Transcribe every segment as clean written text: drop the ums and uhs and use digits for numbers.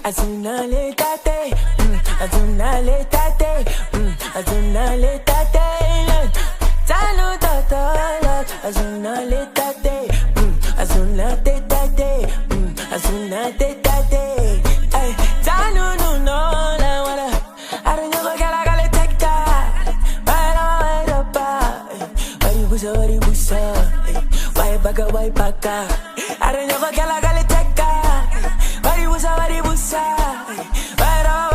Azunaletate, azunaletate, azunaletate, saludatola, azunaletate, azunaletate, azunaletate, ay, zanununola, wala, I don't know what I gotta take that, right up, wari busa, why baka, I don't know what I gotta take that, wari busa, right up,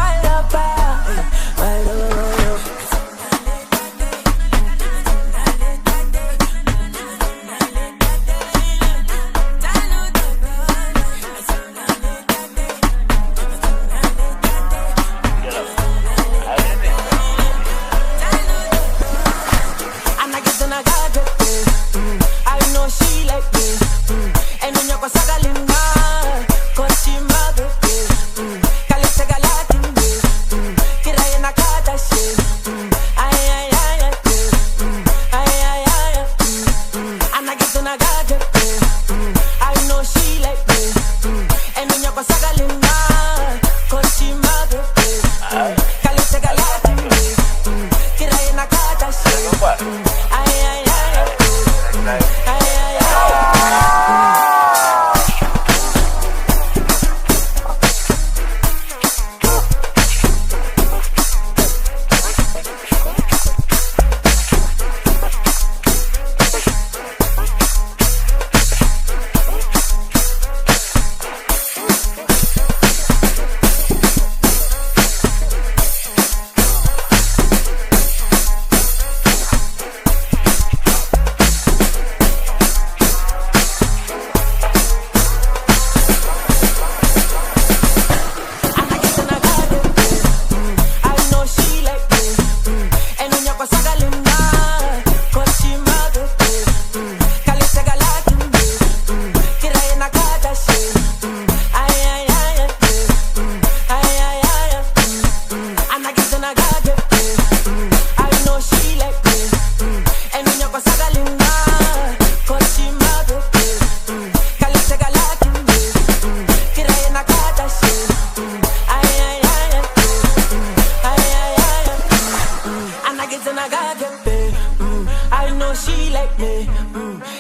I know she like me,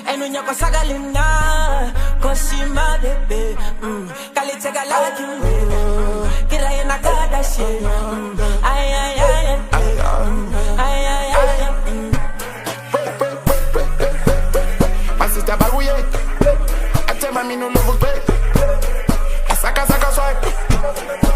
and when you're sagalina, cause she my baby, Kalitega like you, Kira in a Kardashian, my sister Baruye, I tell my no love, I saka swipe.